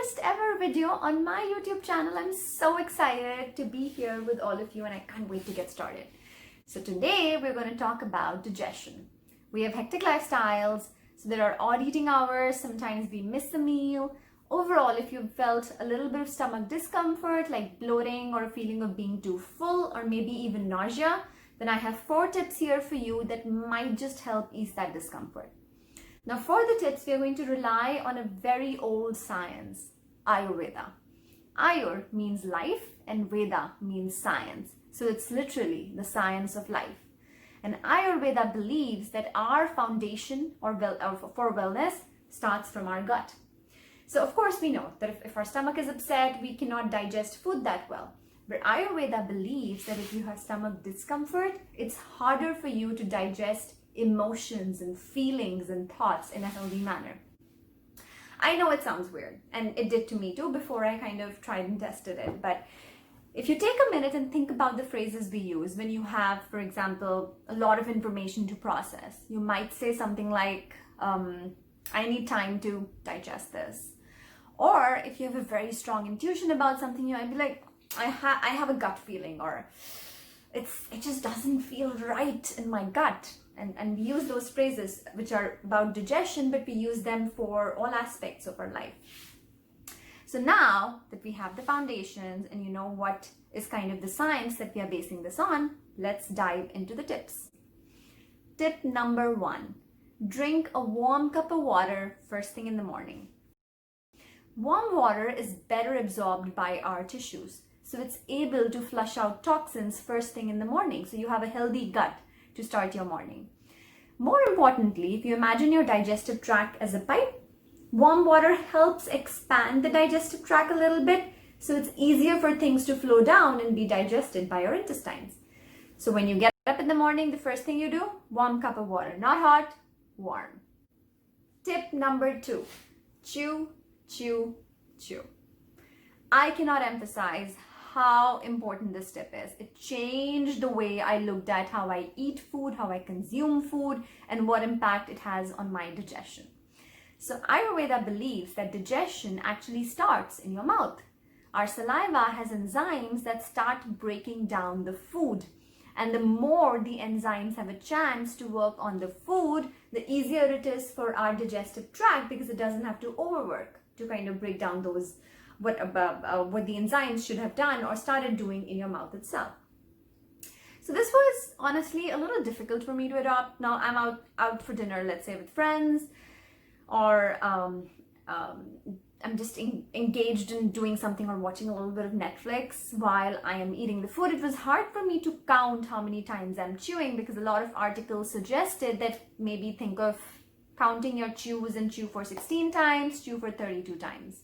first ever video on my YouTube channel. I'm so excited to be here with all of you and I can't wait to get started. So today we're going to talk about digestion. We have hectic lifestyles, so there are odd eating hours, sometimes we miss a meal. Overall, if you've felt a little bit of stomach discomfort like bloating or a feeling of being too full or maybe even nausea, then I have 4 tips here for you that might just help ease that discomfort. Now for the tips, we are going to rely on a very old science, Ayurveda. Ayur means life and Veda means science. So it's literally the science of life. And Ayurveda believes that our foundation for wellness starts from our gut. So of course we know that if our stomach is upset, we cannot digest food that well. But Ayurveda believes that if you have stomach discomfort, it's harder for you to digest emotions and feelings and thoughts in a healthy manner. I know it sounds weird, and it did to me too before I kind of tried and tested it, but if you take a minute and think about the phrases we use when you have, for example, a lot of information to process, you might say something like, I need time to digest this. Or if you have a very strong intuition about something, you might be like, I have a gut feeling, or it just doesn't feel right in my gut. And we use those phrases which are about digestion, but we use them for all aspects of our life. So now that we have the foundations and you know what is kind of the science that we are basing this on, let's dive into the tips. Tip number 1, drink a warm cup of water first thing in the morning. Warm water is better absorbed by our tissues, so it's able to flush out toxins first thing in the morning. So you have a healthy gut to start your morning. More importantly, if you imagine your digestive tract as a pipe, warm water helps expand the digestive tract a little bit, so it's easier for things to flow down and be digested by your intestines. So when you get up in the morning, the first thing you do, warm cup of water, not hot, warm. Tip number 2, chew, chew, chew. I cannot emphasize how important this tip is. It changed the way I looked at how I eat food, how I consume food, and what impact it has on my digestion. So Ayurveda believes that digestion actually starts in your mouth. Our saliva has enzymes that start breaking down the food. And the more the enzymes have a chance to work on the food, the easier it is for our digestive tract because it doesn't have to overwork to kind of break down those what the enzymes should have done or started doing in your mouth itself. So this was honestly a little difficult for me to adopt. Now I'm out for dinner, let's say with friends, or I'm just engaged in doing something or watching a little bit of Netflix while I am eating the food. It was hard for me to count how many times I'm chewing because a lot of articles suggested that maybe think of counting your chews and chew for 16 times, chew for 32 times.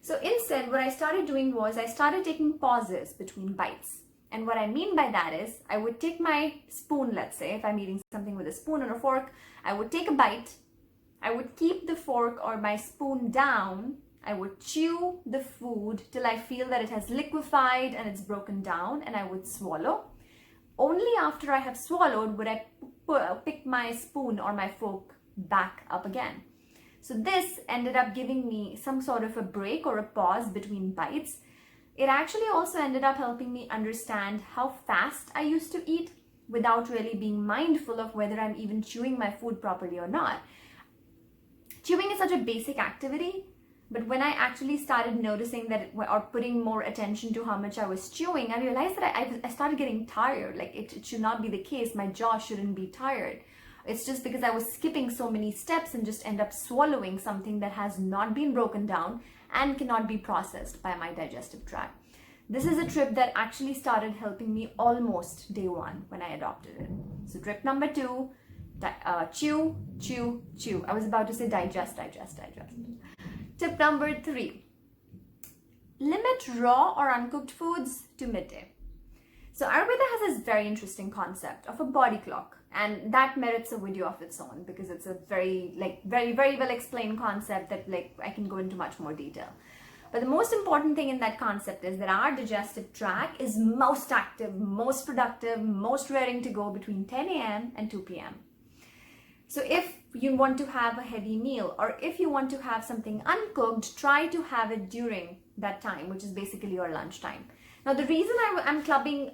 So instead, what I started doing was I started taking pauses between bites. And what I mean by that is I would take my spoon, let's say, if I'm eating something with a spoon or a fork, I would take a bite. I would keep the fork or my spoon down. I would chew the food till I feel that it has liquefied and it's broken down, and I would swallow. Only after I have swallowed would I pick my spoon or my fork back up again. So this ended up giving me some sort of a break or a pause between bites. It actually also ended up helping me understand how fast I used to eat without really being mindful of whether I'm even chewing my food properly or not. Chewing is such a basic activity, but when I actually started noticing that or putting more attention to how much I was chewing, I realized that I started getting tired. Like it should not be the case. My jaw shouldn't be tired. It's just because I was skipping so many steps and just end up swallowing something that has not been broken down and cannot be processed by my digestive tract. This is a trip that actually started helping me almost day 1 when I adopted it. So tip number 2, chew, chew, chew. I was about to say digest. Tip number 3, limit raw or uncooked foods to midday. So Ayurveda has this very interesting concept of a body clock, and that merits a video of its own because it's a very well explained concept that I can go into much more detail. But the most important thing in that concept is that our digestive tract is most active, most productive, most raring to go between 10 a.m. and 2 p.m. So if you want to have a heavy meal, or if you want to have something uncooked, try to have it during that time, which is basically your lunchtime. Now, the reason I'm clubbing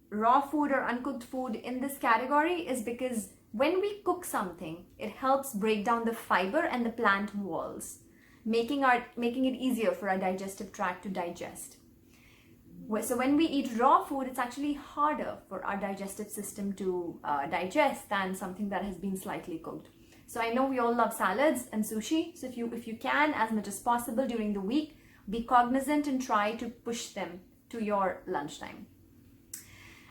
raw food or uncooked food in this category is because when we cook something, it helps break down the fiber and the plant walls, making it easier for our digestive tract to digest. So when we eat raw food, it's actually harder for our digestive system to digest than something that has been slightly cooked. So I know we all love salads and sushi. So if you can, as much as possible during the week, be cognizant and try to push them to your lunchtime.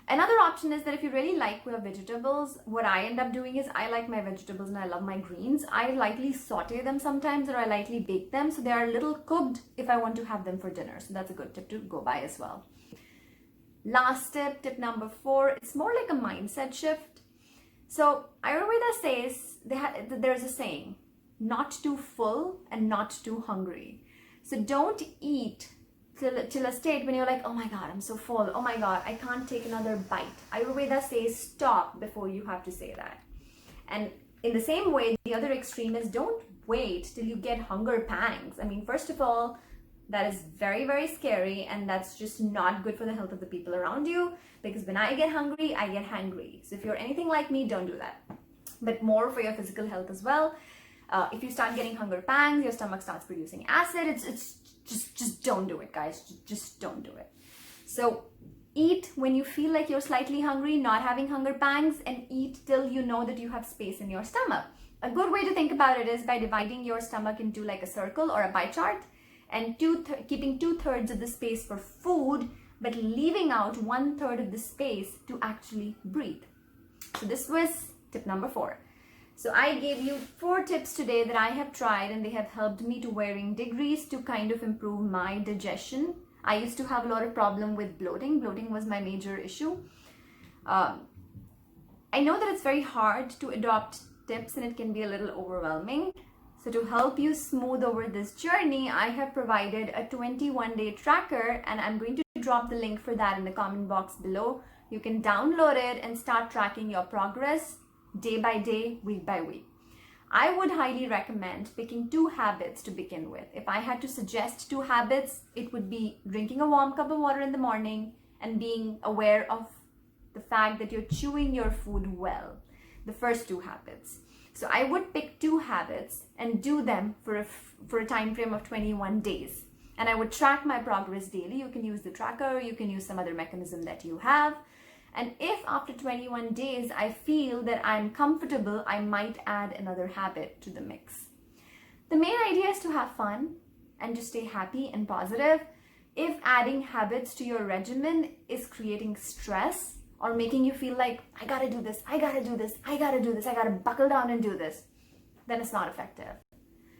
Another option is that if you really like your vegetables, what I end up doing is I like my vegetables and I love my greens. I lightly saute them sometimes, or I lightly bake them, so they are a little cooked if I want to have them for dinner. So that's a good tip to go by as well. Last tip number 4, it's more like a mindset shift. So Ayurveda says there's a saying, not too full and not too hungry. So don't eat till a state when you're like, oh my God, I'm so full. Oh my God, I can't take another bite. Ayurveda says stop before you have to say that. And in the same way, the other extreme is don't wait till you get hunger pangs. I mean, first of all, that is very, very scary, and that's just not good for the health of the people around you, because when I get hungry, I get hangry. So if you're anything like me, don't do that. But more for your physical health as well. If you start getting hunger pangs, your stomach starts producing acid, it's just don't do it, guys. Just don't do it. So eat when you feel like you're slightly hungry, not having hunger pangs, and eat till you know that you have space in your stomach. A good way to think about it is by dividing your stomach into like a circle or a pie chart, and keeping 2/3 of the space for food, but leaving out 1/3 of the space to actually breathe. So this was tip number 4. So I gave you 4 tips today that I have tried, and they have helped me to varying degrees to kind of improve my digestion. I used to have a lot of problem with bloating. Bloating was my major issue. I know that it's very hard to adopt tips and it can be a little overwhelming. So to help you smooth over this journey, I have provided a 21-day tracker, and I'm going to drop the link for that in the comment box below. You can download it and start tracking your progress day by day, week by week. I would highly recommend picking 2 habits to begin with. If I had to suggest 2 habits, it would be drinking a warm cup of water in the morning and being aware of the fact that you're chewing your food well. The first 2 habits. So I would pick 2 habits and do them for a time frame of 21 days. And I would track my progress daily. You can use the tracker, you can use some other mechanism that you have. And if after 21 days I feel that I'm comfortable, I might add another habit to the mix. The main idea is to have fun and to stay happy and positive. If adding habits to your regimen is creating stress or making you feel like, I gotta do this, I gotta do this, I gotta do this, I gotta buckle down and do this, then it's not effective.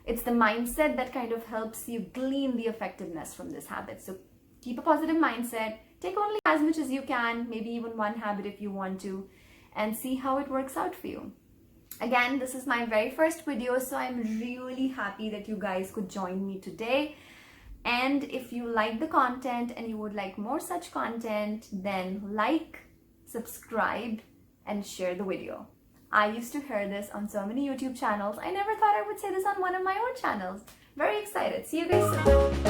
It's the mindset that kind of helps you glean the effectiveness from this habit. So keep a positive mindset. Take only as much as you can, maybe even 1 habit if you want to, and see how it works out for you. Again, this is my very first video, so I'm really happy that you guys could join me today. And if you like the content and you would like more such content, then like, subscribe, and share the video. I used to hear this on so many YouTube channels. I never thought I would say this on one of my own channels. Very excited. See you guys soon.